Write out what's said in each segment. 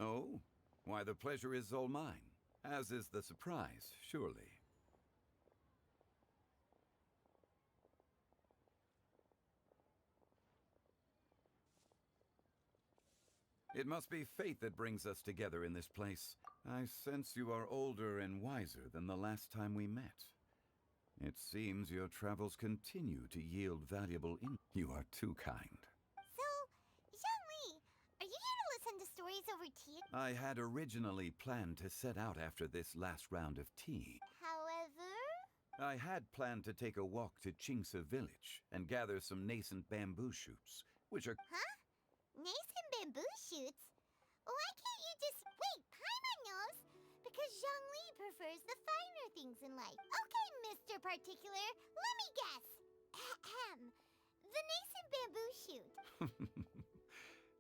Oh? Why, the pleasure is all mine. As is the surprise, surely. It must be fate that brings us together in this place. I sense you are older and wiser than the last time we met. It seems your travels continue to yield valuable You are too kind. So, Zhongli, are you here to listen to stories over tea? I had originally planned to set out after this last round of tea. However... I had planned to take a walk to Qingse village and gather some nascent bamboo shoots, which are... Huh? Nascent bamboo shoots? Why can't you just... Wait, Paimon knows! Because Zhongli prefers the finer things in life. Okay, Mr. Particular, let me guess. Ahem. The nascent bamboo shoot.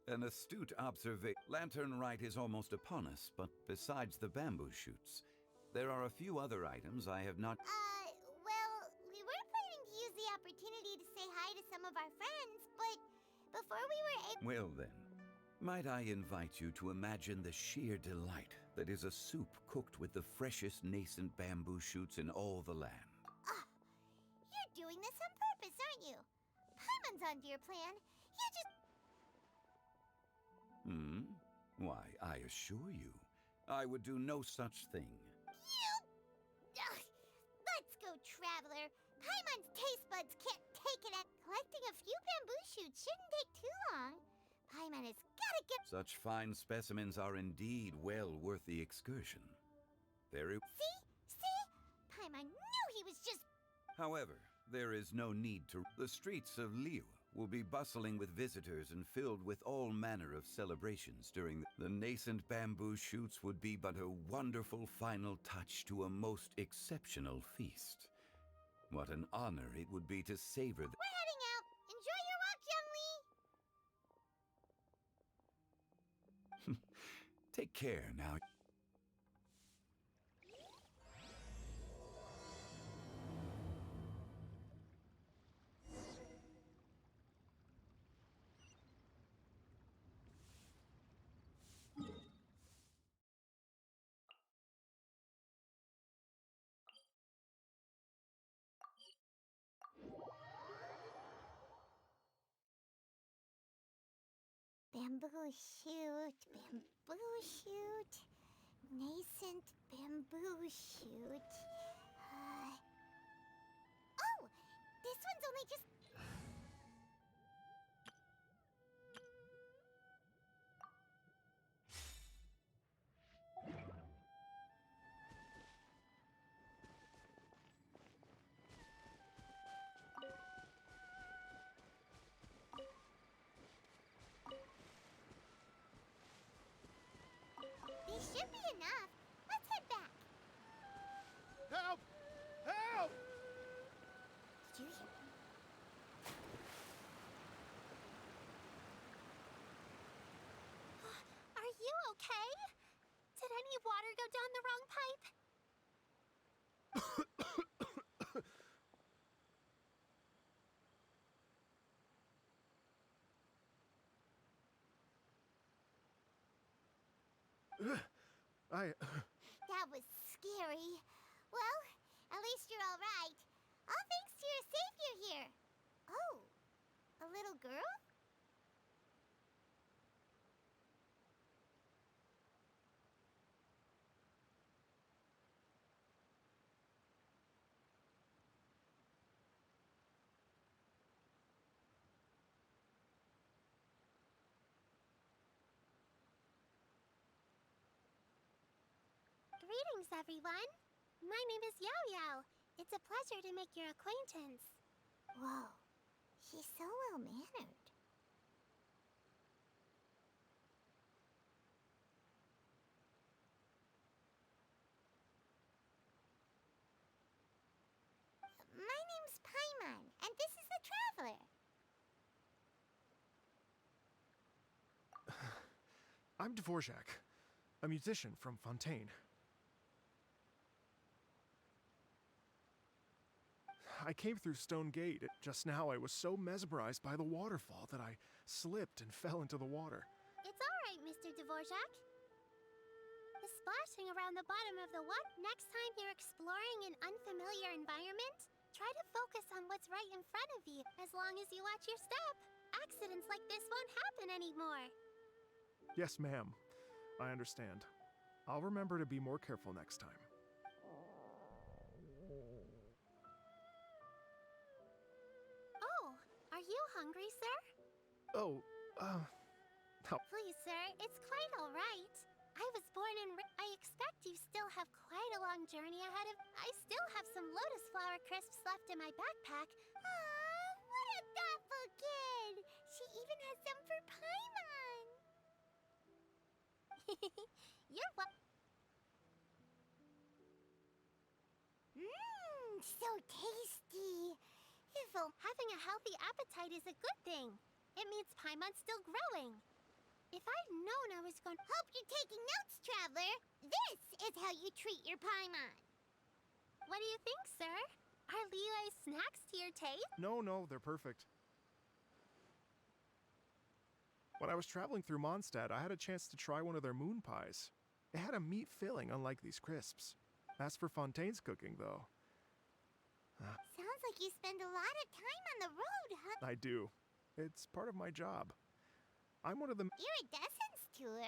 An astute observation. Lantern Rite is almost upon us, but besides the bamboo shoots, there are a few other items I have not... Well, we were planning to use the opportunity to say hi to some of our friends, but before we were able... Well then, might I invite you to imagine the sheer delight that is a soup cooked with the freshest nascent bamboo shoots in all the land. You're doing this on purpose, aren't you? Paimon's onto your plan. You just... Why, I assure you, I would do no such thing. You... Ugh. Let's go, Traveler. Paimon's taste buds can't take it. Collecting a few bamboo shoots shouldn't take too long. Paimon has gotta get... Such fine specimens are indeed well worth the excursion. Very... See? Paimon knew he was just... However, there is no need to... The streets of Liyue will be bustling with visitors and filled with all manner of celebrations during the nascent bamboo shoots would be but a wonderful final touch to a most exceptional feast. What an honor it would be to savor the... We're heading out. Enjoy your walk, Zhongli. Take care now. Bamboo shoot, nascent bamboo shoot. Oh, this one's only just... These should be enough. Let's head back. Help! Help! Did you hear? Are you okay? Did any water go down the wrong pipe? That was scary. Well, at least you're all right. All thanks to your savior here. Oh, a little girl? Greetings, everyone. My name is Yao Yao. It's a pleasure to make your acquaintance. Whoa, she's so well-mannered. My name's Paimon, and this is the Traveler. I'm Dvorak, a musician from Fontaine. I came through Stone Gate. Just now I was so mesmerized by the waterfall that I slipped and fell into the water. It's all right, Mr. Dvorak. splashing around the bottom of the water. Next time you're exploring an unfamiliar environment, try to focus on what's right in front of you. As long as you watch your step, accidents like this won't happen anymore. Yes, ma'am. I understand. I'll remember to be more careful next time. Oh, are you hungry, sir? Oh, Please, sir, it's quite all right. I was born in... I expect you still have quite a long journey ahead of... I still have some lotus flower crisps left in my backpack. Aw, what a thoughtful kid! She even has some for Paimon! You're what? Mmm, so tasty! Having a healthy appetite is a good thing. It means Paimon's still growing. If I'd known I was going... Hope you're taking notes, Traveler! This is how you treat your Paimon! What do you think, sir? Are Liyue's snacks to your taste? no, they're perfect. When I was traveling through Mondstadt, I had a chance to try one of their moon pies. It had a meat filling, unlike these crisps. As for Fontaine's cooking, though... Sounds like you spend a lot of time on the road, huh? I do. It's part of my job. I'm one of the... Iridescence tour?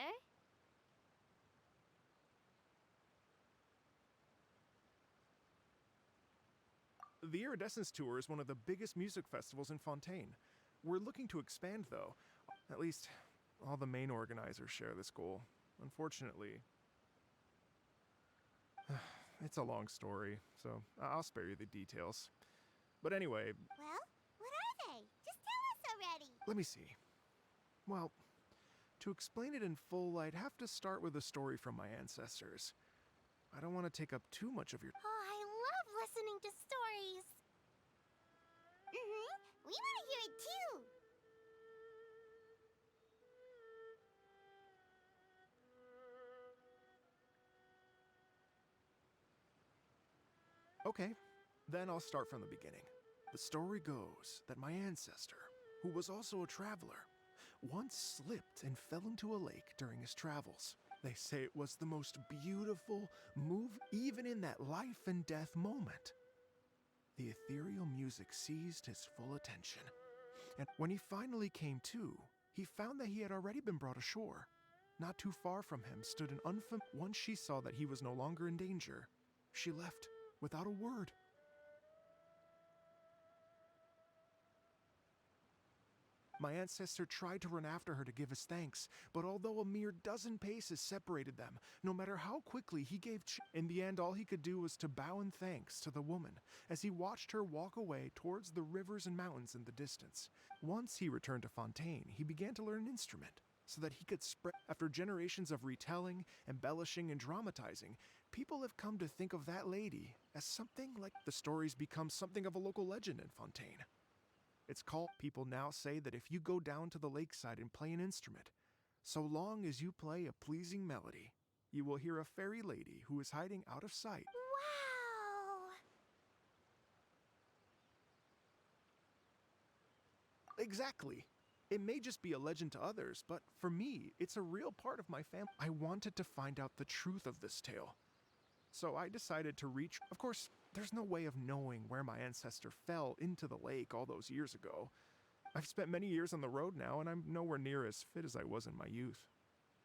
The Iridescence Tour is one of the biggest music festivals in Fontaine. We're looking to expand, though. At least, all the main organizers share this goal. Unfortunately... It's a long story, so I'll spare you the details. But anyway... Well, what are they? Just tell us already! Let me see. Well, to explain it in full, I'd have to start with a story from my ancestors. I don't want to take up too much of your... Oh, I love listening to stories. We want to hear it too! Okay, then I'll start from the beginning. The story goes that my ancestor, who was also a traveler, once slipped and fell into a lake during his travels. They say it was the most beautiful move, even in that life and death moment. The ethereal music seized his full attention, and when he finally came to, he found that he had already been brought ashore. Not too far from him stood an Once she saw that he was no longer in danger, she left without a word. My ancestor tried to run after her to give his thanks, but although a mere dozen paces separated them, no matter how quickly he gave in the end, all he could do was to bow in thanks to the woman as he watched her walk away towards the rivers and mountains in the distance. Once he returned to Fontaine, he began to learn an instrument so that he could spread. After generations of retelling, embellishing, and dramatizing, people have come to think of that lady as something like the stories become something of a local legend in Fontaine. It's called. People now say that if you go down to the lakeside and play an instrument, so long as you play a pleasing melody, you will hear a fairy lady who is hiding out of sight. Wow! Exactly. It may just be a legend to others, but for me, it's a real part of my family. I wanted to find out the truth of this tale. So I decided to reach... Of course, there's no way of knowing where my ancestor fell into the lake all those years ago. I've spent many years on the road now, and I'm nowhere near as fit as I was in my youth.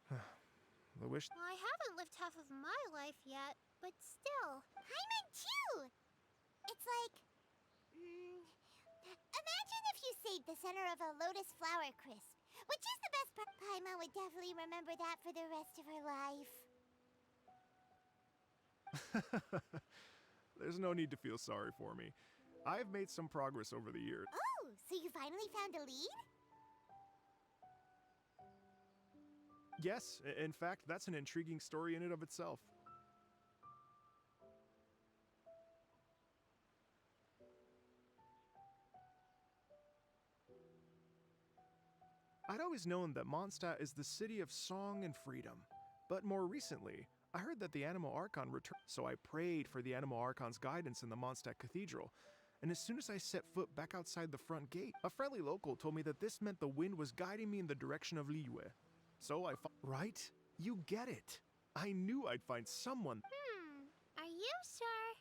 The wish... I haven't lived half of my life yet, but still. Paimon too! It's like... imagine if you saved the center of a lotus flower crisp. Which is the best part? Paimon would definitely remember that for the rest of her life. There's no need to feel sorry for me. I've made some progress over the years. Oh, so you finally found a lead? Yes, in fact, that's an intriguing story in and of itself. I'd always known that Mondstadt is the city of song and freedom, but more recently, I heard that the Animal Archon returned, so I prayed for the Animal Archon's guidance in the Mondstadt Cathedral. And as soon as I set foot back outside the front gate, a friendly local told me that this meant the wind was guiding me in the direction of Liyue. So I right? You get it. I knew I'd find someone. Are you sure?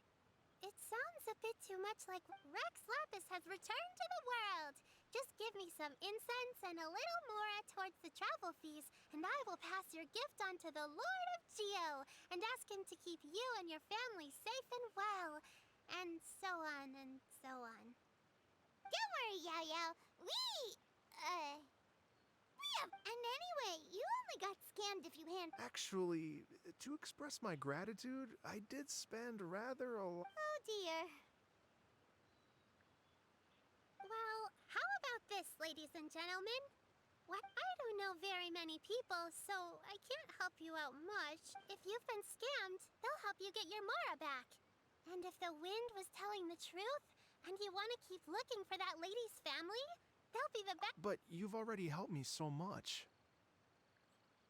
It sounds a bit too much like Rex Lapis has returned to the world. Just give me some incense and a little mora towards the travel fees, and I will pass your gift on to the Lord of Geo and ask him to keep you and your family safe and well. And so on and so on. Don't worry, Yao Yao. We have... And anyway, you only got scammed if you hand... Actually, to express my gratitude, I did spend rather a lot. Oh, dear. Well, how about this, ladies and gentlemen? What? I don't know very many people, so I can't help you out much. If you've been scammed, they'll help you get your mora back. And if the wind was telling the truth, and you want to keep looking for that lady's family, they'll be the best. But you've already helped me so much.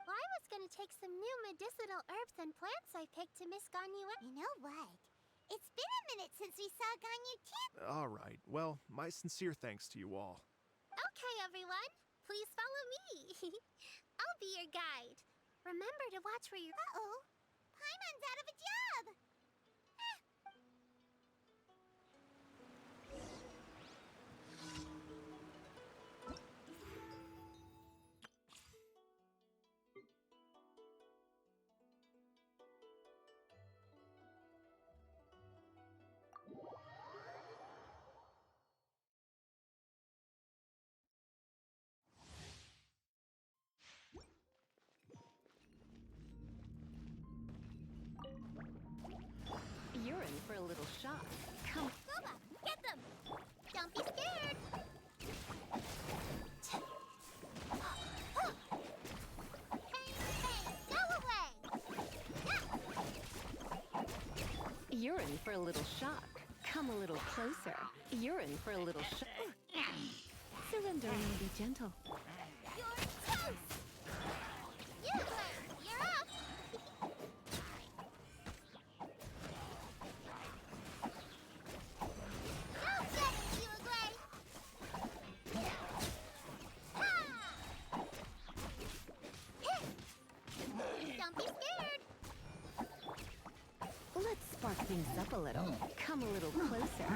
Well, I was gonna take some new medicinal herbs and plants I picked to Miss Ganyu. You know what? It's been a minute since we saw Ganyu too. All right. Well, my sincere thanks to you all. Okay, everyone, please follow me. I'll be your guide. Remember to watch where you're... Uh-oh. Paimon's out of a job. You're in for a little shock. Come. Booba, get them! Don't be scared! Hey, go away! You're in for a little shock. Come a little closer. You're in for a little shock. Surrender and be gentle. You're toast! You, you're up! Don't get it, you Uruguay! Don't be scared! Let's spark things up a little. Come a little closer.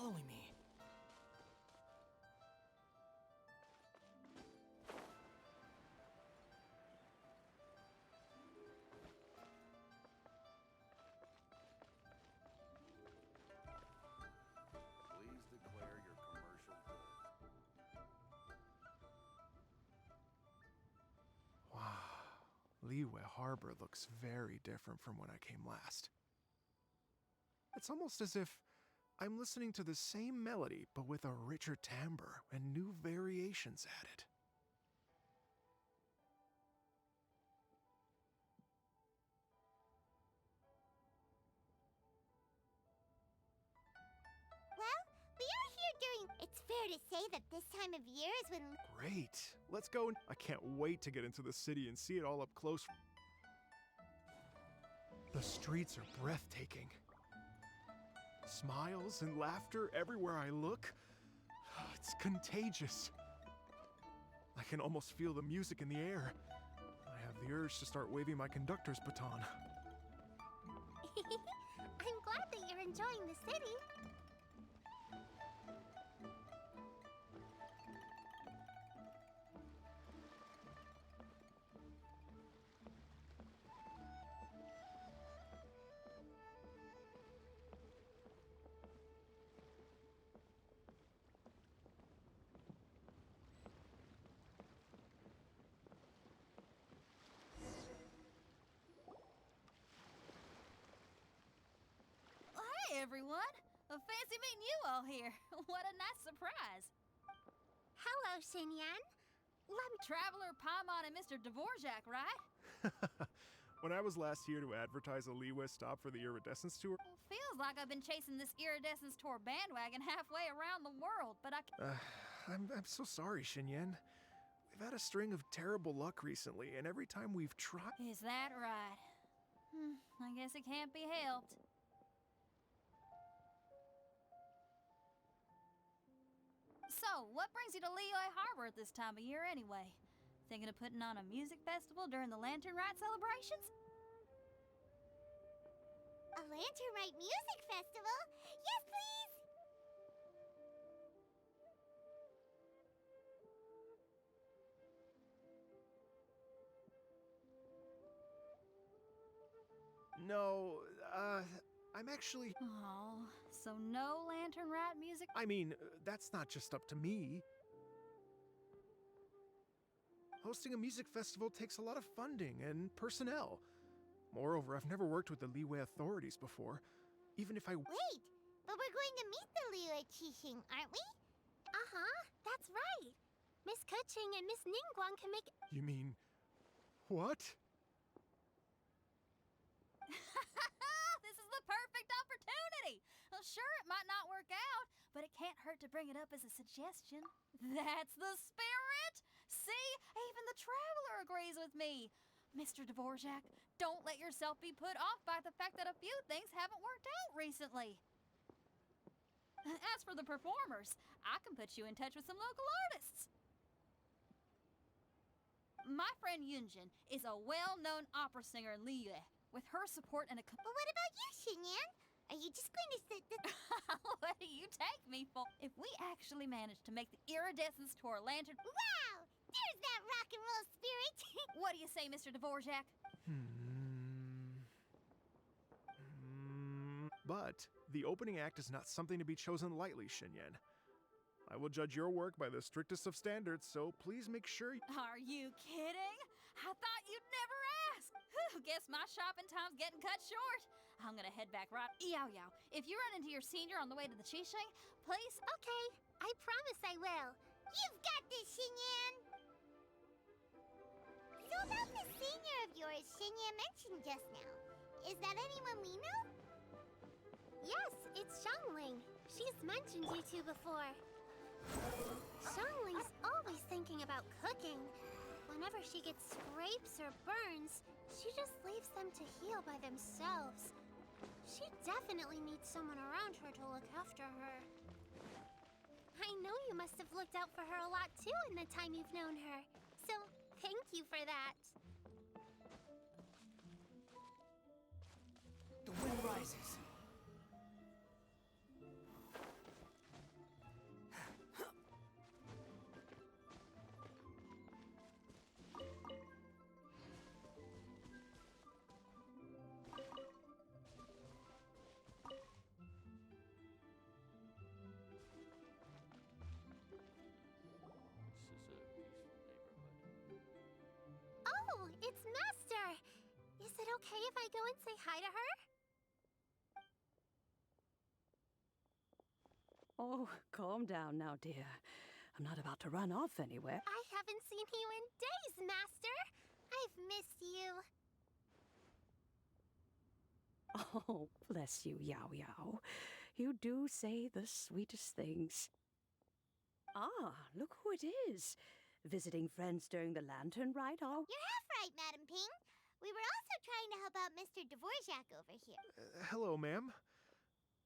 following me. Please declare your commercial good. Wow. Liyue Harbor looks very different from when I came last. It's almost as if I'm listening to the same melody, but with a richer timbre and new variations added. Well, we are here during. It's fair to say that this time of year is when. Great. Let's go. I can't wait to get into the city and see it all up close. The streets are breathtaking. Smiles and laughter everywhere I look. It's contagious. I can almost feel the music in the air. I have the urge to start waving my conductor's baton. I'm glad that you're enjoying the city. Hey everyone! Fancy meeting you all here. What a nice surprise. Hello, Xinyan. Let me. Traveler, Paimon, and Mr. Dvorak, right? When I was last here to advertise a Liyue stop for the iridescence tour, Well, feels like I've been chasing this iridescence tour bandwagon halfway around the world, but I I'm so sorry, Xinyan. We've had a string of terrible luck recently, and every time we've tried. Is that right? I guess it can't be helped. So, what brings you to Liyue Harbor at this time of year anyway? Thinking of putting on a music festival during the Lantern Rite celebrations? A Lantern Rite Music Festival? Yes, please! No, I'm actually. Oh, so no Lantern Rite music? I mean, that's not just up to me. Hosting a music festival takes a lot of funding and personnel. Moreover, I've never worked with the Liyue authorities before. Even if I. Wait, but we're going to meet the Liyue Qixing, aren't we? Uh-huh, that's right. Miss Kuching and Miss Ningguang can make. You mean. What? This is the perfect opportunity! Well, sure, it might not work out, but it can't hurt to bring it up as a suggestion. That's the spirit! See? Even the traveler agrees with me. Mr. Dvorak, don't let yourself be put off by the fact that a few things haven't worked out recently. As for the performers, I can put you in touch with some local artists. My friend Yunjin is a well-known opera singer in Liyue. With her support and a... But what about you, Xinyan? Are you just going to sit the... What do you take me for? If we actually manage to make the iridescence tour lantern... Wow! There's that rock and roll spirit! What do you say, Mr. Dvorak? But the opening act is not something to be chosen lightly, Xinyan. I will judge your work by the strictest of standards, so please make sure. Are you kidding? I thought you'd never ask. Whew, guess my shopping time's getting cut short. I'm gonna head back right... Yow yow, if you run into your senior on the way to the Qixing, please... Okay, I promise I will. You've got this, Xinyan! So about the senior of yours Xinyan mentioned just now, is that anyone we know? Yes, it's Xiangling. She's mentioned you two before. Xiangling's always thinking about cooking. Whenever she gets scrapes or burns, she just leaves them to heal by themselves. She definitely needs someone around her to look after her. I know you must have looked out for her a lot too in the time you've known her. So, thank you for that. The wind rises. okay if I go and say hi to her? Oh, calm down now, dear. I'm not about to run off anywhere. I haven't seen you in days, Master. I've missed you. Oh, bless you, Yao Yao. You do say the sweetest things. Ah, look who it is. Visiting friends during the lantern rite, are You're half right, Madam Ping. We were also trying to help out Mr. Dvorak over here. Hello, ma'am.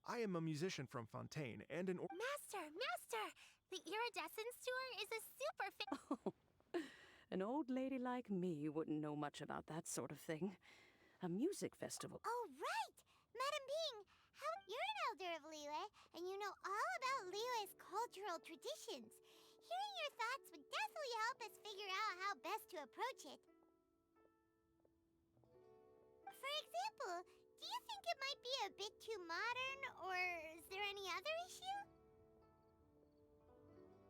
I am a musician from Fontaine and an Master! The iridescence tour is a super An old lady like me wouldn't know much about that sort of thing. A music festival. Oh, right! Madam Ping, you're an elder of Liyue, and you know all about Liyue's cultural traditions. Hearing your thoughts would definitely help us figure out how best to approach it. For example, do you think it might be a bit too modern, or is there any other issue?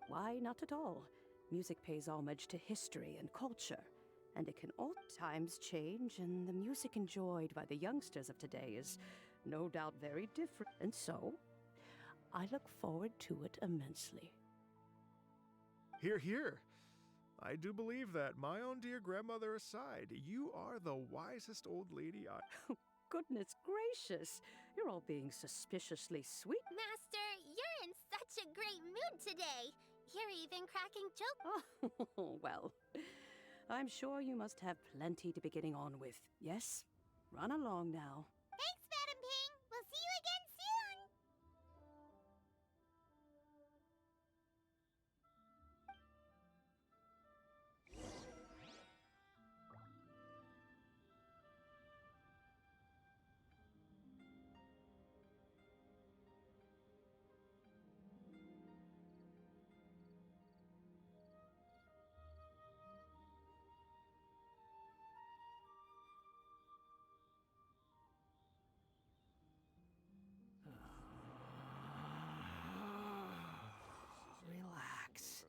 Why, not at all. Music pays homage to history and culture, and it can all times change, and the music enjoyed by the youngsters of today is no doubt very different. And so, I look forward to it immensely. Hear, hear. I do believe that, my own dear grandmother aside, you are the wisest old lady I... Goodness gracious, you're all being suspiciously sweet. Master, you're in such a great mood today. You're even cracking jokes. Oh, well, I'm sure you must have plenty to be getting on with. Yes? Run along now. Thanks, Madam Ping. We'll see you again soon. Relax.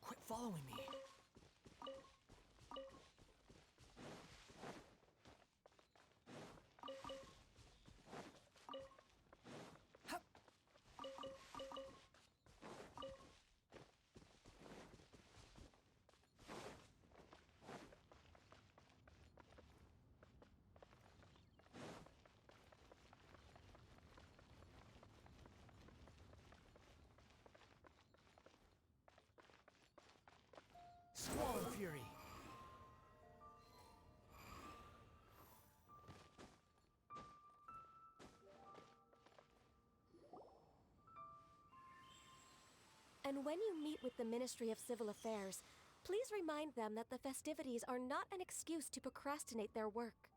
Quit following me. Squall and Fury. And when you meet with the Ministry of Civil Affairs, please remind them that the festivities are not an excuse to procrastinate their work.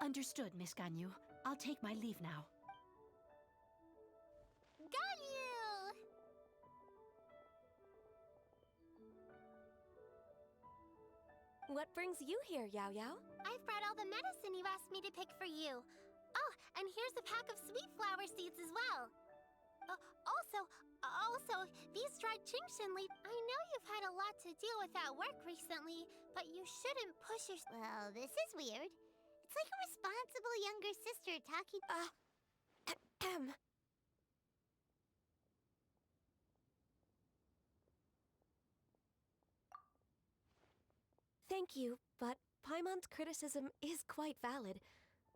Understood, Miss Ganyu. I'll take my leave now. Ganyu! What brings you here, Yao Yao? I've brought all the medicine you asked me to pick for you. Oh, and here's a pack of sweet flower seeds as well. Also, these dried Chingshin leaf. I know you've had a lot to deal with at work recently, but you shouldn't push your. Well, this is weird. It's like a responsible younger sister talking. Thank you, but Paimon's criticism is quite valid.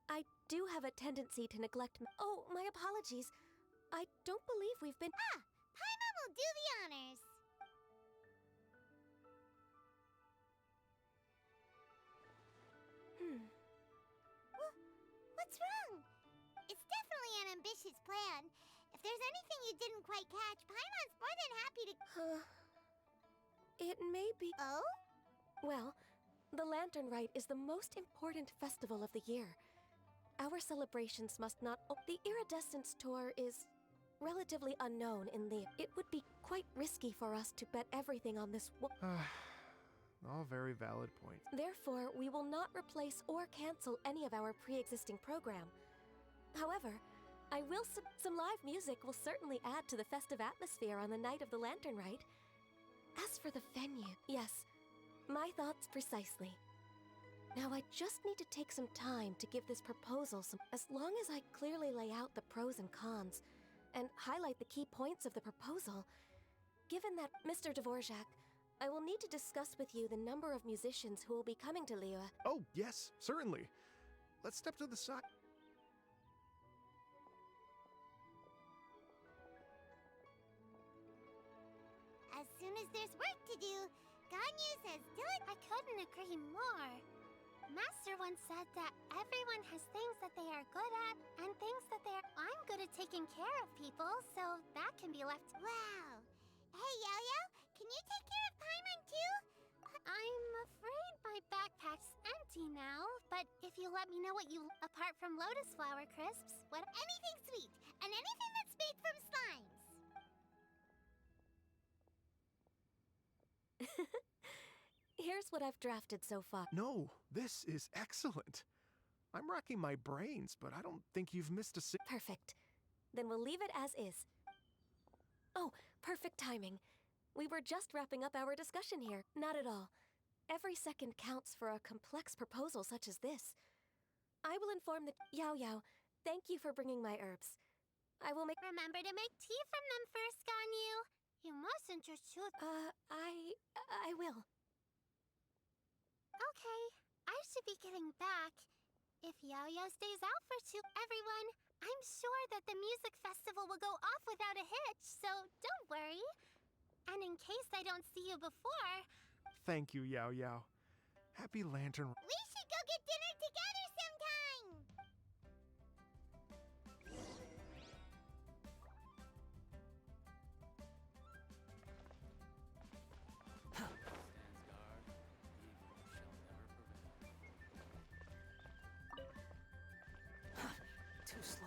I do have a tendency to neglect. Oh, my apologies. I don't believe we've been. Paimon will do the honors. What's wrong? It's definitely an ambitious plan. If there's anything you didn't quite catch, Paimon's more than happy to. It may be. Oh? Well, the Lantern Rite is the most important festival of the year. Our celebrations must not. The Iridescence Tour is relatively unknown in the. It would be quite risky for us to bet everything on this. All very valid points. Therefore, we will not replace or cancel any of our pre-existing program. However, I will. Some live music will certainly add to the festive atmosphere on the night of the Lantern Rite. As for the venue, yes, my thoughts precisely. Now I just need to take some time to give this proposal some. As long as I clearly lay out the pros and cons, and highlight the key points of the proposal, given that, Mr. Dvorak, I will need to discuss with you the number of musicians who will be coming to Liyue. Oh, yes, certainly. Let's step to the side. As soon as there's work to do, Ganyu says do it. I couldn't agree more. Master once said that everyone has things that they are good at and things that they are. I'm good at taking care of people, so that can be left. Wow. Hey, Yo-Yo, can you take care of Paimon too? I'm afraid my backpack's empty now, but if you let me know what you. Apart from lotus flower crisps, what. Anything sweet, and anything that's made from slimes. Here's what I've drafted so far. No, this is excellent. I'm racking my brains, but I don't think you've missed a Perfect. Then we'll leave it as is. Oh, perfect timing. We were just wrapping up our discussion here. Not at all. Every second counts for a complex proposal such as this. I will inform the Yao. Thank you for bringing my herbs. I will make. Remember to make tea from them first, Ganyu. You mustn't just shoot. I will. Okay, I should be getting back. If Yo-Yo stays out for everyone, I'm sure that the music festival will go off without a hitch, so don't worry. And in case I don't see you before... Thank you, Yao. Happy Lantern. We should go get dinner together sometime! Too slow.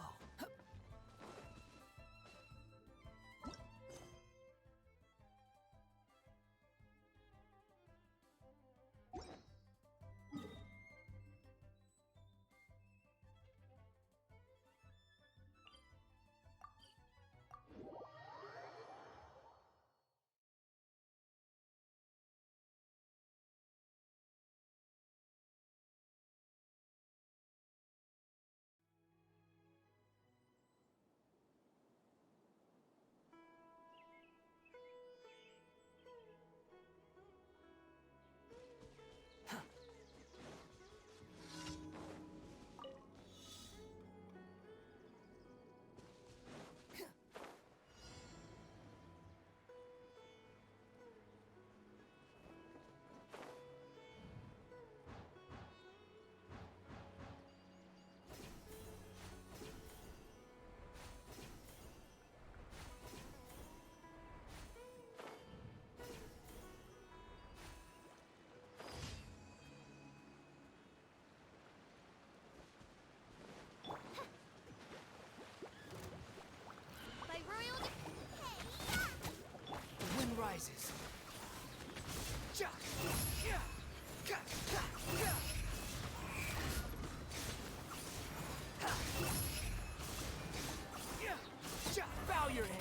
The wind rises. Bow your head.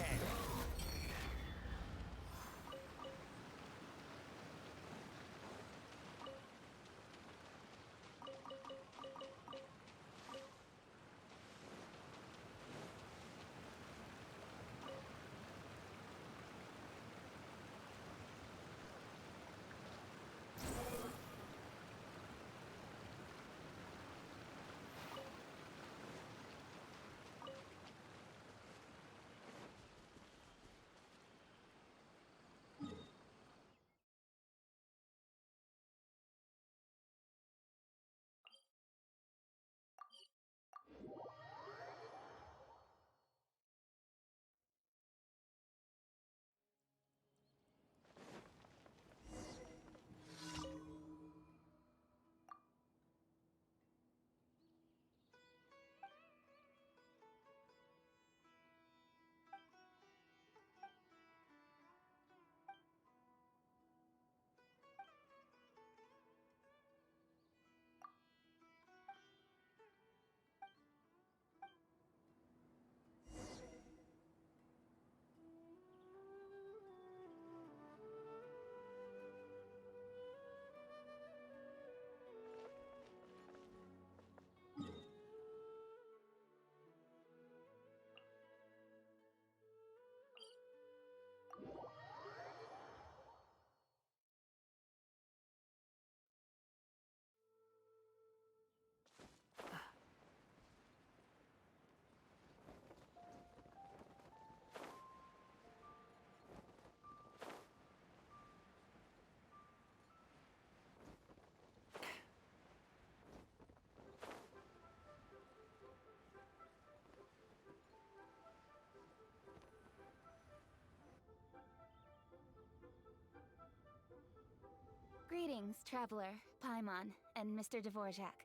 Greetings, traveler, Paimon, and Mr. Dvorak.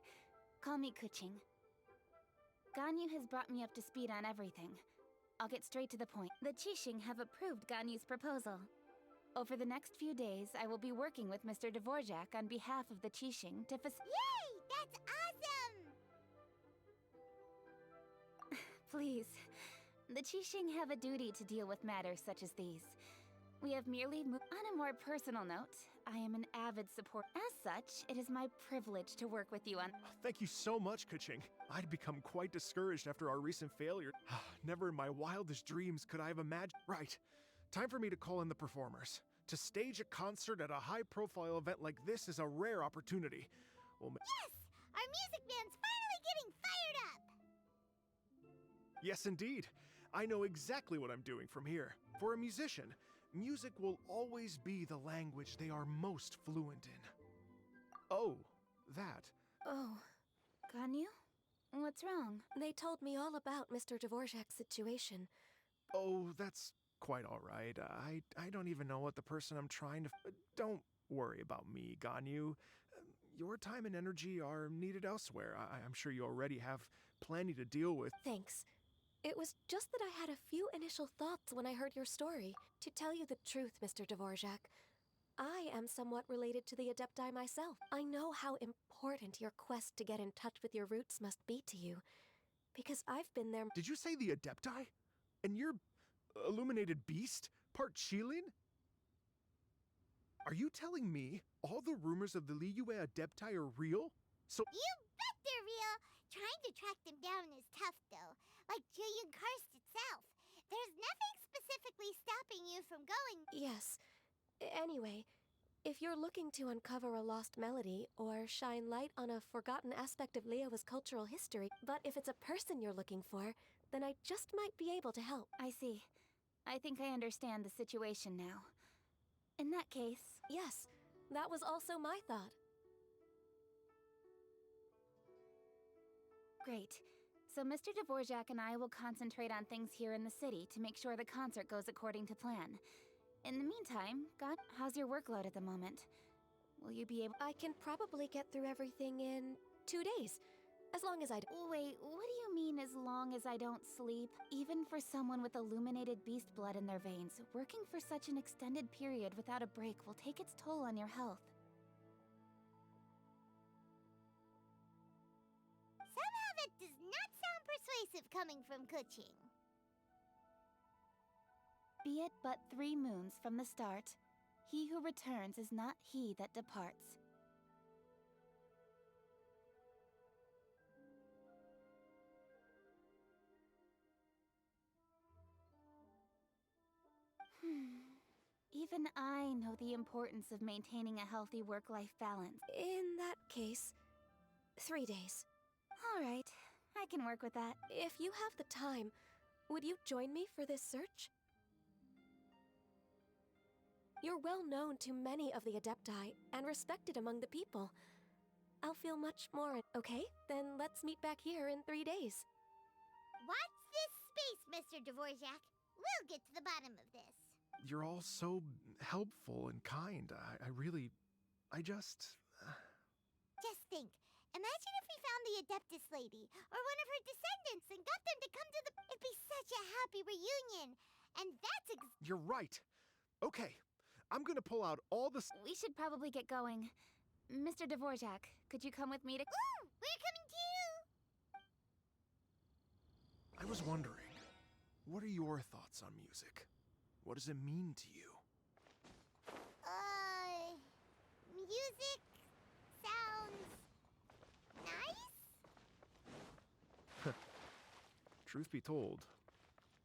Call me Kuching. Ganyu has brought me up to speed on everything. I'll get straight to the point. The Qixing have approved Ganyu's proposal. Over the next few days, I will be working with Mr. Dvorak on behalf of the Qixing to Yay! That's awesome! Please. The Qixing have a duty to deal with matters such as these. We have merely moved on a more personal note. I am an avid supporter. As such, it is my privilege to work with you on. Thank you so much, Kuching. I'd become quite discouraged after our recent failure. Never in my wildest dreams could I have imagined. Right. Time for me to call in the performers. To stage a concert at a high-profile event like this is a rare opportunity. Yes! Our music band's finally getting fired up! Yes, indeed. I know exactly what I'm doing from here. For a musician, music will always be the language they are most fluent in. Oh, that. Oh, Ganyu? What's wrong? they told me all about Mr. Dvorak's situation. Oh, that's quite all right. I don't even know what the person I'm trying to... Don't worry about me, Ganyu. Your time and energy are needed elsewhere. I'm sure you already have plenty to deal with. Thanks. It was just that I had a few initial thoughts when I heard your story. To tell you the truth, Mr. Dvorak, I am somewhat related to the Adepti myself. I know how important your quest to get in touch with your roots must be to you, because I've been there. Did you say the Adepti? And you're illuminated beast? Part Qilin? Are you telling me all the rumors of the Liyue Adepti are real? So You bet they're real! Trying to track them down is tough, though. Like Julian Karst itself. There's nothing specifically stopping you from going. Yes. Anyway, if you're looking to uncover a lost melody or shine light on a forgotten aspect of Liyue's cultural history, but if it's a person you're looking for, then I just might be able to help. I see. I think I understand the situation now. In that case... Yes, that was also my thought. Great. So Mr. Dvorak and I will concentrate on things here in the city to make sure the concert goes according to plan. In the meantime, God, how's your workload at the moment? Will you be able... I can probably get through everything in 2 days, as long as I Wait, what do you mean as long as I don't sleep? Even for someone with illuminated beast blood in their veins, working for such an extended period without a break will take its toll on your health. Somehow that does not sound persuasive coming from Kuching. Be it but 3 moons from the start, he who returns is not he that departs. Even I know the importance of maintaining a healthy work-life balance. In that case, 3 days. All right, I can work with that. If you have the time, would you join me for this search? You're well known to many of the Adepti and respected among the people. I'll feel much more... Okay, then let's meet back here in 3 days. Watch this space, Mr. Dvorak. We'll get to the bottom of this. you're all so helpful and kind. I just... Just think. Imagine if we found the Adeptus lady, or one of her descendants, and got them to come to the... It'd be such a happy reunion. And that's You're right. Okay, I'm gonna pull out all the... We should probably get going. Mr. Dvorak, could you come with me to... Ooh, we're coming too! I was wondering, what are your thoughts on music? What does it mean to you? Music sounds nice? Truth be told,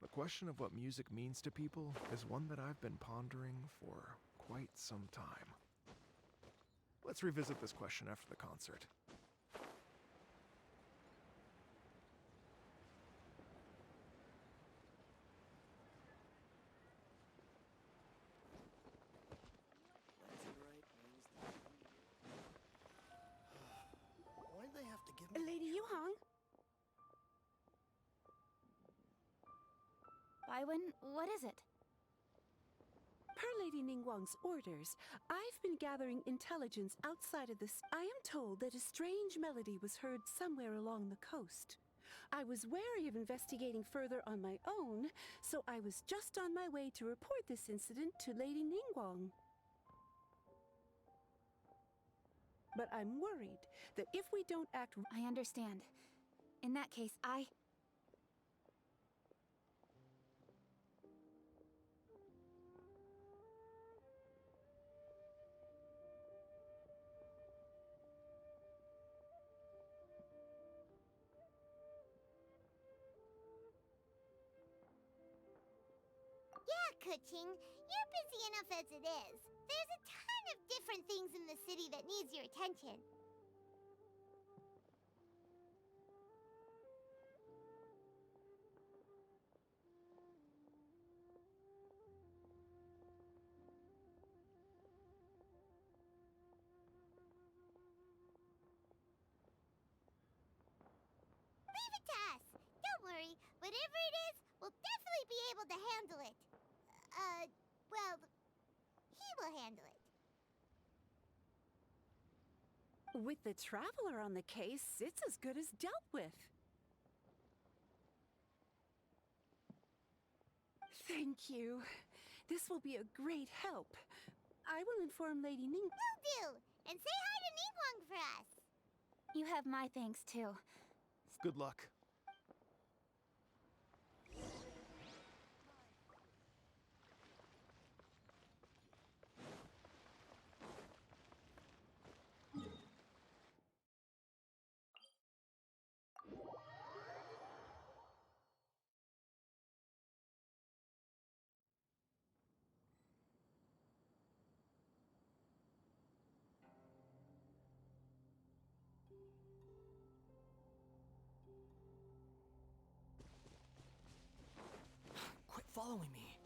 the question of what music means to people is one that I've been pondering for quite some time. Let's revisit this question after the concert. Why'd they have to give me... Lady Yuhong? Baiwen, what is it? Per Lady Ningguang's orders, I've been gathering intelligence outside of this. I am told that a strange melody was heard somewhere along the coast. I was wary of investigating further on my own, so I was just on my way to report this incident to Lady Ningguang. But I'm worried that if we don't act... I understand. In that case, Kuching, you're busy enough as it is. There's a ton of different things in the city that needs your attention. Leave it to us. Don't worry. Whatever it is, we'll definitely be able to handle it. Well, he will handle it. With the Traveler on the case, it's as good as dealt with. Thank you. This will be a great help. I will inform Lady Ning. Will do! And say hi to Ningguang for us! you have my thanks too. Good luck. Quit following me.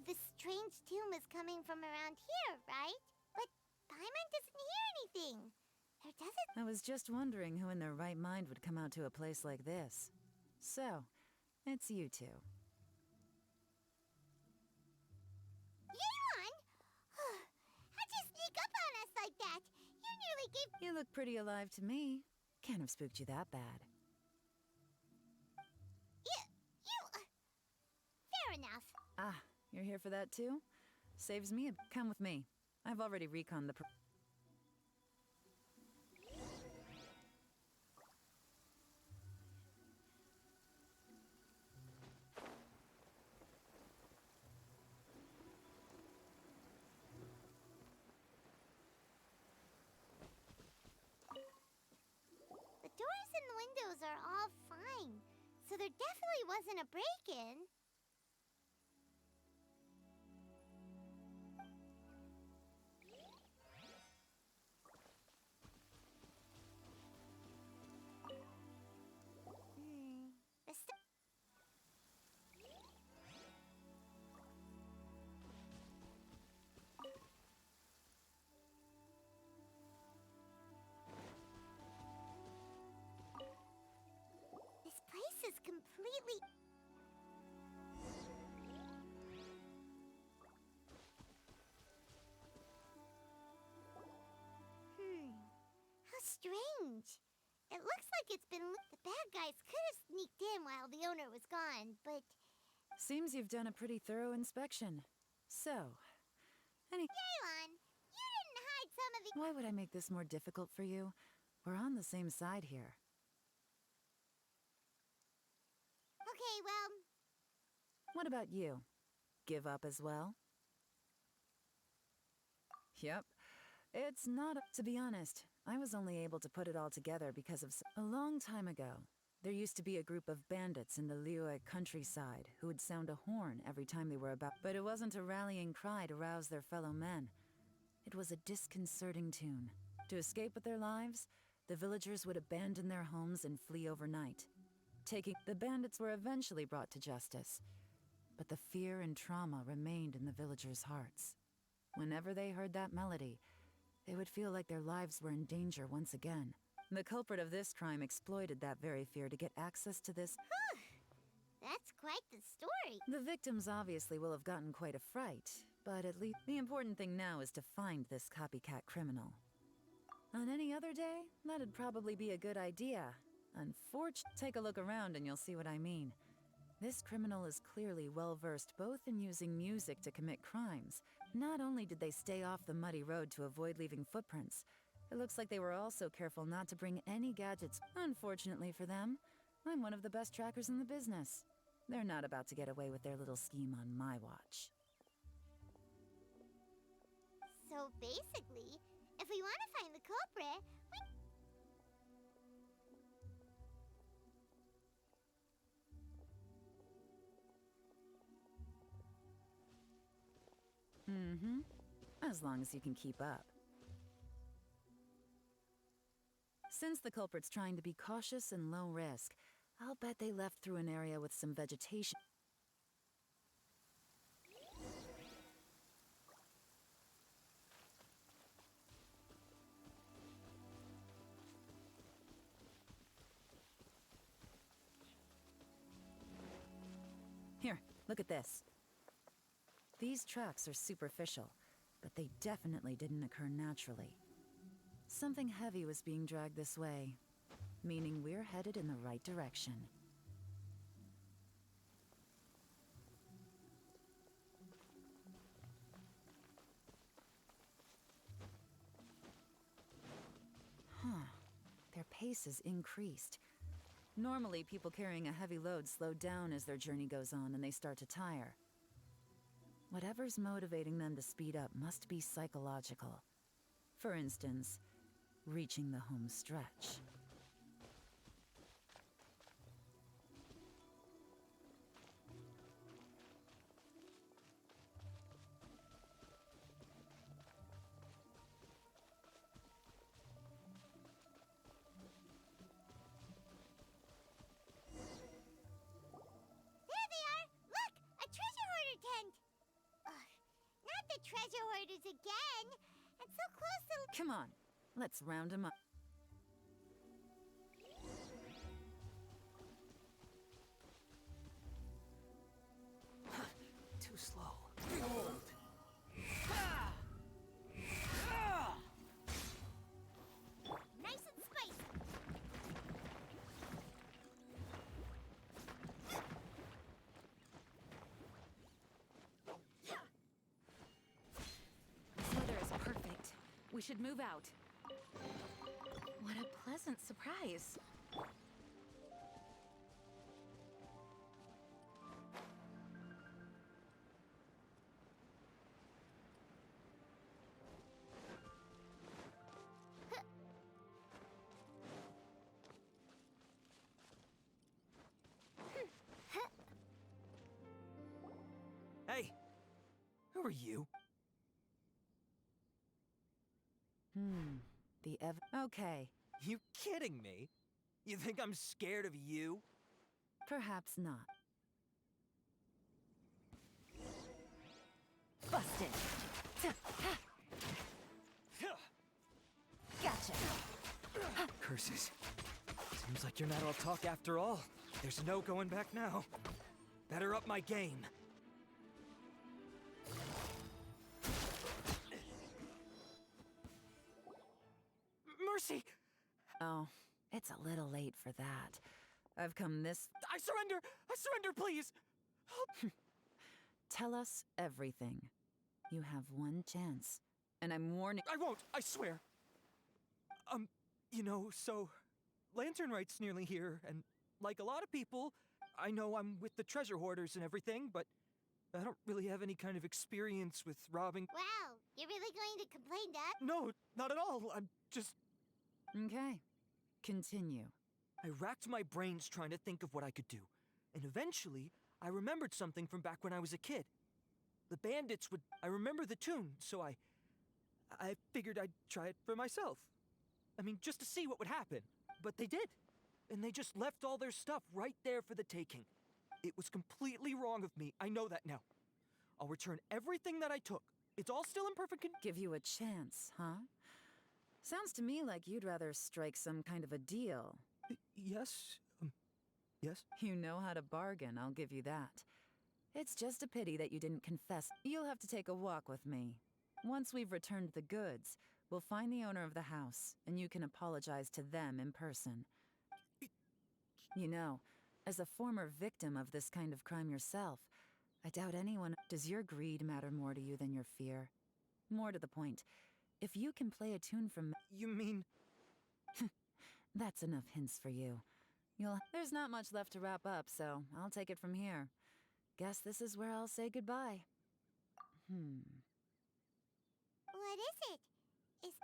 The strange tune is coming from around here, right? But Paimon doesn't hear anything. There doesn't... I was just wondering who in their right mind would come out to a place like this. So, it's you two. Yeon! How'd you sneak up on us like that? You nearly gave... You look pretty alive to me. Can't have spooked you that bad. Fair enough. Ah. You're here for that too? Saves me come with me. I've already reconned the The doors and the windows are all fine, so there definitely wasn't a break-in. This place is completely... How strange. It looks like it's been... The bad guys could have sneaked in while the owner was gone, but... Seems you've done a pretty thorough inspection. So, Yeon, you didn't hide some of the... Why would I make this more difficult for you? We're on the same side here. Okay, well... What about you? Give up as well? Yep. It's not... To be honest, I was only able to put it all together because of... A long time ago, There used to be a group of bandits in the Liyue countryside who would sound a horn every time they were about. But it wasn't a rallying cry to rouse their fellow men. It was a disconcerting tune. To escape with their lives, the villagers would abandon their homes and flee overnight. The bandits were eventually brought to justice, but the fear and trauma remained in the villagers' hearts. Whenever they heard that melody, they would feel like their lives were in danger once again. The culprit of this crime exploited that very fear to get access to this. That's quite the story. The victims obviously will have gotten quite a fright, but at least the important thing now is to find this copycat criminal. On any other day, that'd probably be a good idea. Unfortunately, take a look around and you'll see what I mean. This criminal is clearly well-versed both in using music to commit crimes. Not only did they stay off the muddy road to avoid leaving footprints, it looks like they were also careful not to bring any gadgets. Unfortunately for them, I'm one of the best trackers in the business. They're not about to get away with their little scheme on my watch. So basically, if we want to find the culprit, As long as you can keep up. Since the culprit's trying to be cautious and low risk, I'll bet they left through an area with some vegetation. Here, look at this. These tracks are superficial, but they definitely didn't occur naturally. Something heavy was being dragged this way, meaning we're headed in the right direction. Their pace is increased. Normally, people carrying a heavy load slow down as their journey goes on and they start to tire. Whatever's motivating them to speed up must be psychological. For instance, reaching the home stretch. treasure hoarders again! And so close to... Come on, let's round them up. Too slow. Behold! Nice and spicy! This weather is perfect. We should move out. What a pleasant surprise. Hey! Who are you? Okay. You kidding me? You think I'm scared of you? Perhaps not. Busted. Gotcha. Curses. Seems like you're not all talk after all. There's no going back now. Better up my game. Mercy! Oh, it's a little late for that. I've come this... I surrender! I surrender, please! Tell us everything. You have one chance, and I'm warning... I won't, I swear! You know, so... Lantern Right's nearly here, and like a lot of people, I know I'm with the treasure hoarders and everything, but I don't really have any kind of experience with robbing... Wow, you're really going to complain, Dad? No, not at all. I'm just... Okay. Continue. I racked my brains trying to think of what I could do, and eventually, I remembered something from back when I was a kid. The bandits would. I remember the tune, so I figured I'd try it for myself. I mean, just to see what would happen. But they did. And they just left all their stuff right there for the taking. It was completely wrong of me. I know that now. I'll return everything that I took. It's all still in perfect Give you a chance, huh? Sounds to me like you'd rather strike some kind of a deal. Yes? Yes? You know how to bargain, I'll give you that. It's just a pity that you didn't confess. You'll have to take a walk with me. Once we've returned the goods, we'll find the owner of the house, and you can apologize to them in person. You know, as a former victim of this kind of crime yourself, I doubt anyone... Does your greed matter more to you than your fear? More to the point, if you can play a tune from... You mean... That's enough hints for you. There's not much left to wrap up, so I'll take it from here. Guess this is where I'll say goodbye. What is it?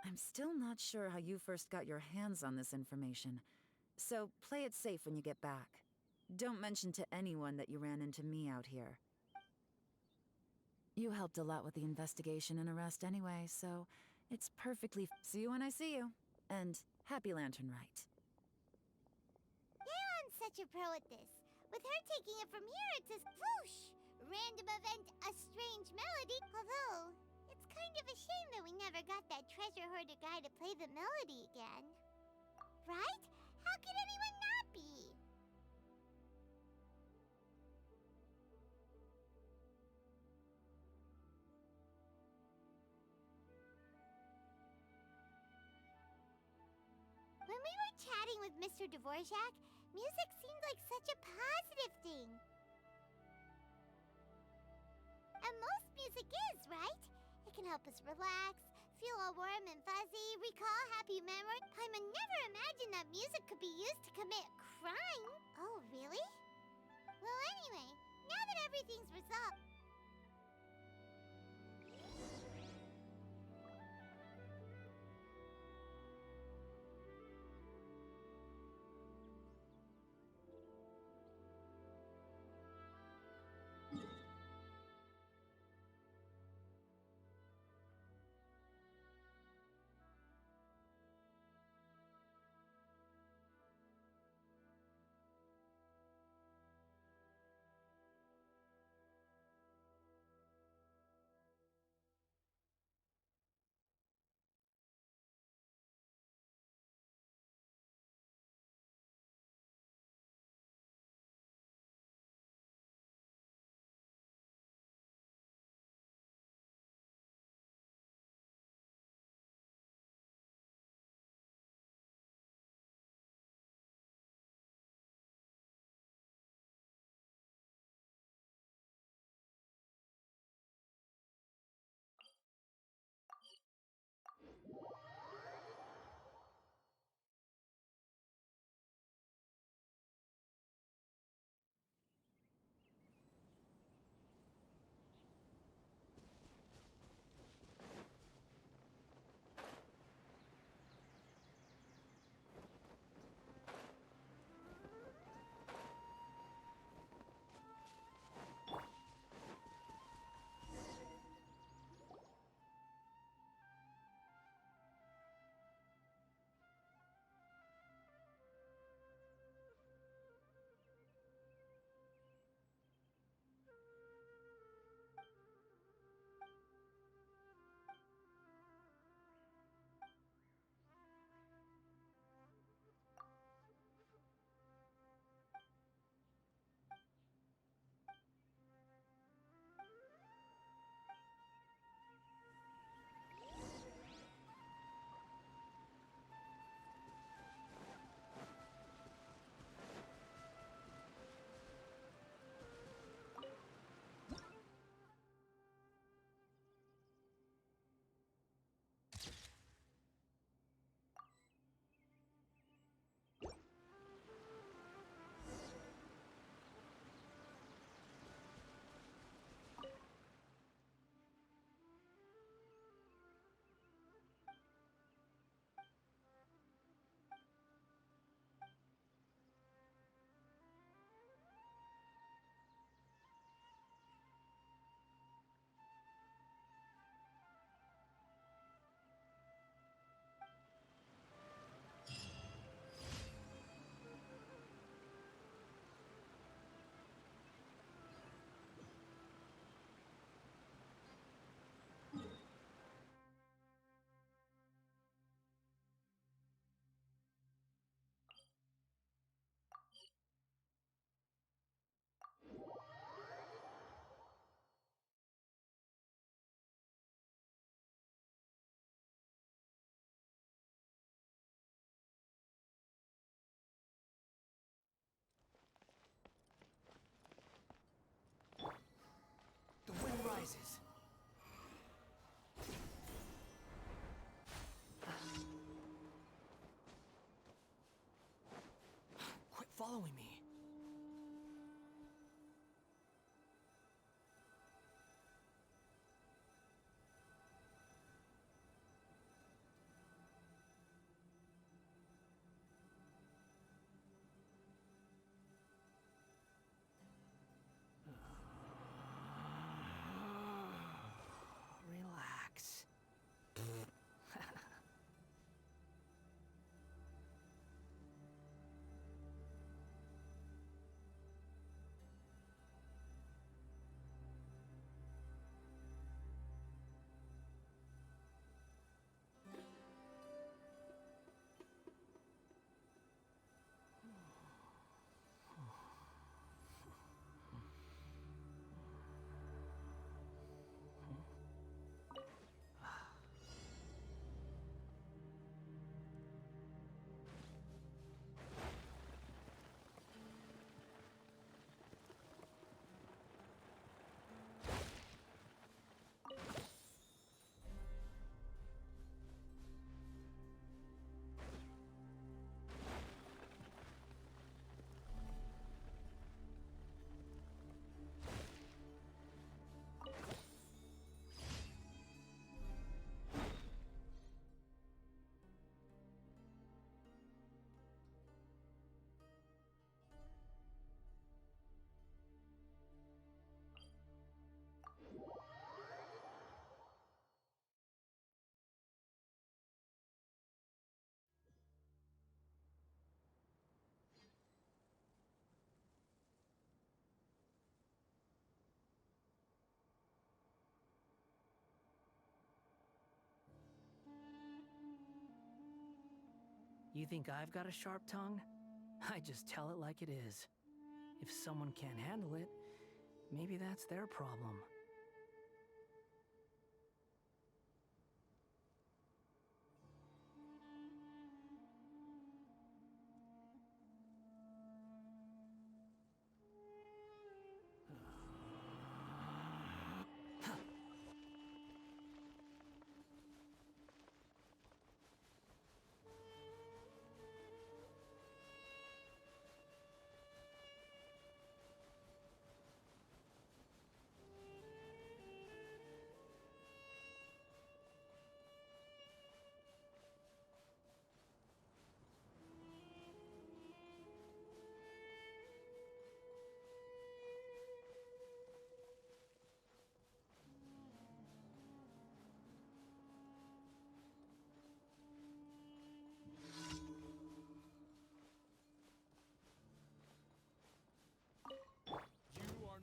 I'm still not sure how you first got your hands on this information. So play it safe when you get back. Don't mention to anyone that you ran into me out here. You helped a lot with the investigation and arrest anyway, so it's perfectly... See you when I see you. And happy Lantern Rite. Yeon's such a pro at this. With her taking it from here, it says whoosh! Random event, a strange melody. Although, it's kind of a shame that we never got that treasure hoarder guy to play the melody again. Right? How could anyone not be? When we were chatting with Mr. Dvorak, music seemed like such a positive thing. And most music is, right? It can help us relax, feel all warm and fuzzy, recall happy memories. I never imagined that music could be used to commit crime. Oh, really? Well, anyway, now that everything's resolved... You think I've got a sharp tongue? I just tell it like it is. If someone can't handle it, maybe that's their problem.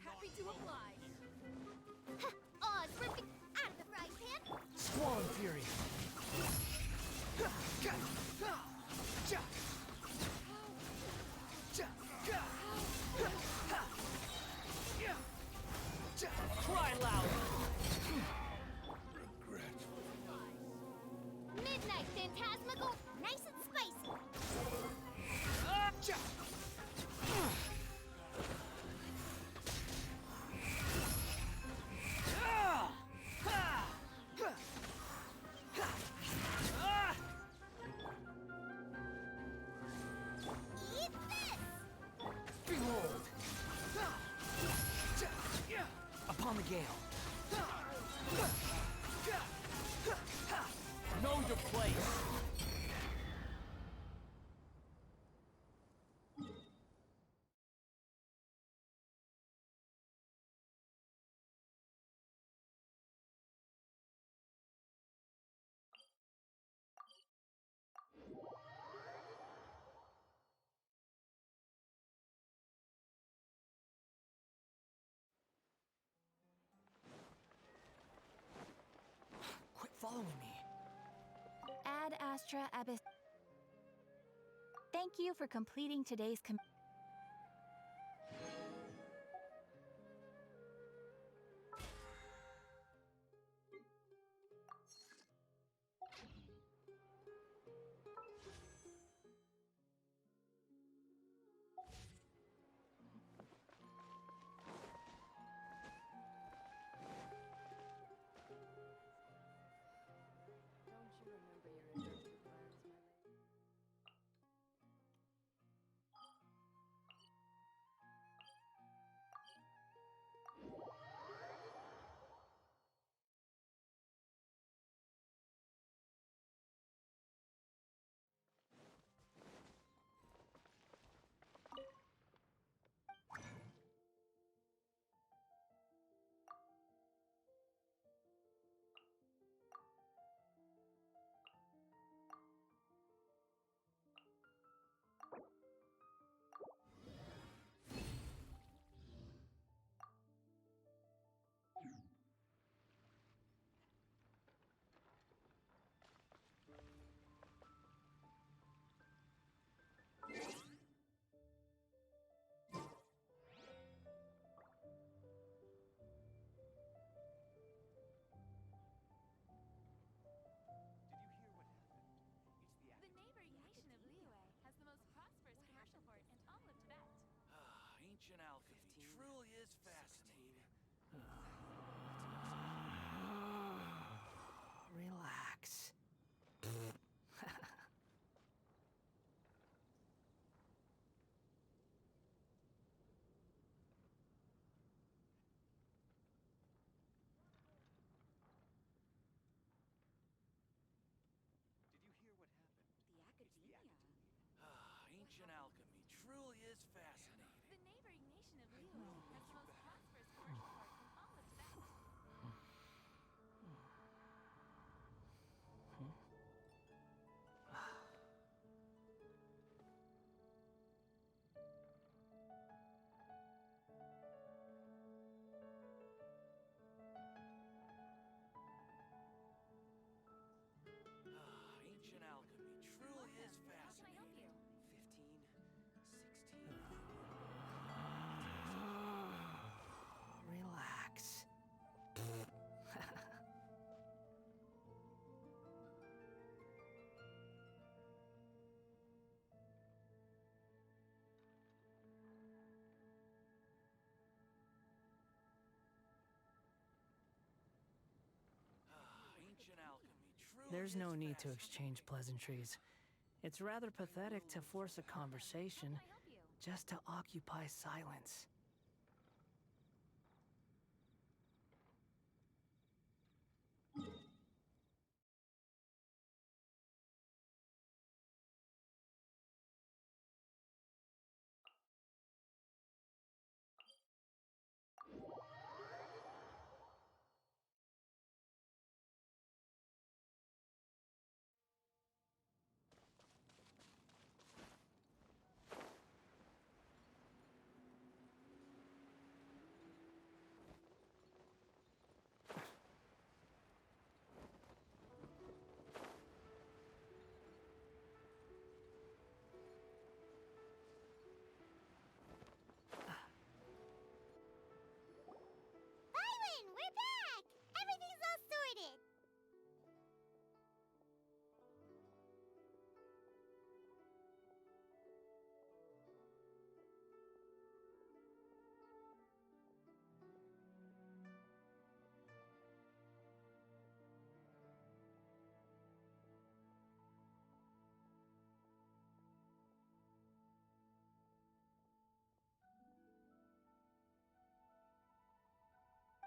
Happy to oblige. Oz, ripping out of the frying pan. Squall and Fury! Cry loud! Midnight Phantasmical, nice and spicy. Eat this! Behold! Upon the gale. Know your place. Quit following me. Ad Astra Abyss. Thank you for completing today's There's no need to exchange pleasantries. It's rather pathetic to force a conversation just to occupy silence. Byron, we're back! Everything's all sorted!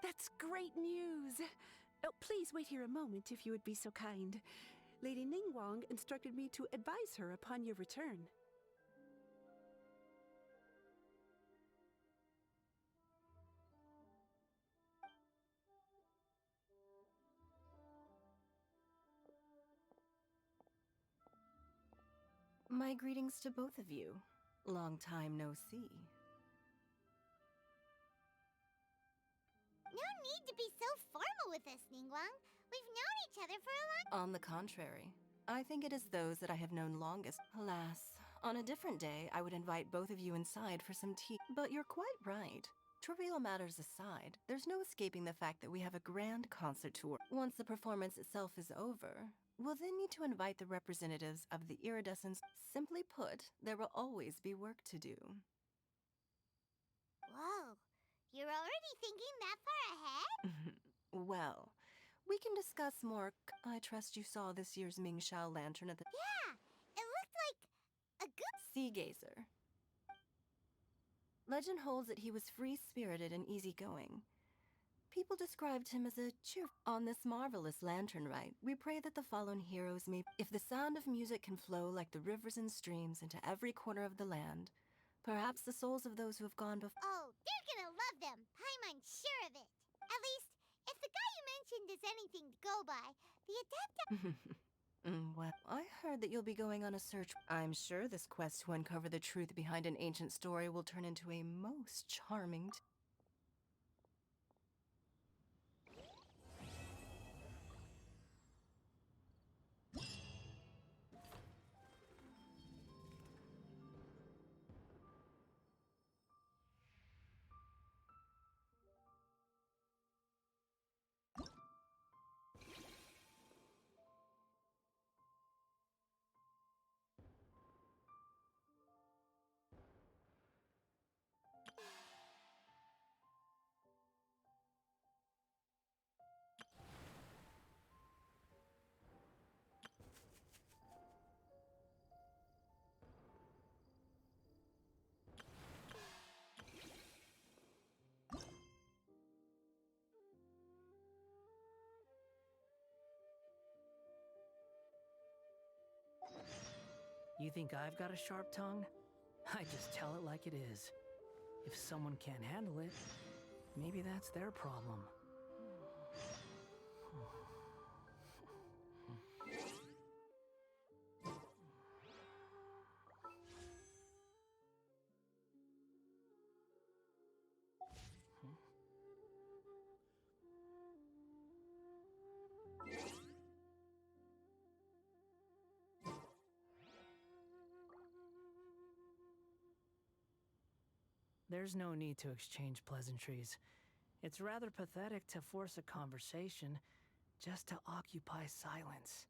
That's great news! Oh, please wait here a moment if you would be so kind. Lady Ningguang instructed me to advise her upon your return. My greetings to both of you. Long time no see. No need to be so formal with us, Ningguang. We've known each other for a long... On the contrary, I think it is those that I have known longest. Alas, on a different day, I would invite both of you inside for some tea. But you're quite right. Trivial matters aside, there's no escaping the fact that we have a grand concert tour. Once the performance itself is over, we'll then need to invite the representatives of the iridescence. Simply put, there will always be work to do. Whoa, you're already thinking that far ahead? Well, we can discuss more. I trust you saw this year's Mingxiao lantern at the... Yeah, it looked like a good... Sea Gazer. Legend holds that he was free-spirited and easygoing. People described him as a cheer. On this marvelous lantern rite, we pray that the fallen heroes may... If the sound of music can flow like the rivers and streams into every corner of the land, perhaps the souls of those who have gone before... Oh, they're gonna love them. I'm sure of it. At least, if the guy you mentioned is anything to go by, the adept... Well, I heard that you'll be going on a search. I'm sure this quest to uncover the truth behind an ancient story will turn into a most charming... You think I've got a sharp tongue? I just tell it like it is. If someone can't handle it, maybe that's their problem. There's no need to exchange pleasantries. It's rather pathetic to force a conversation just to occupy silence.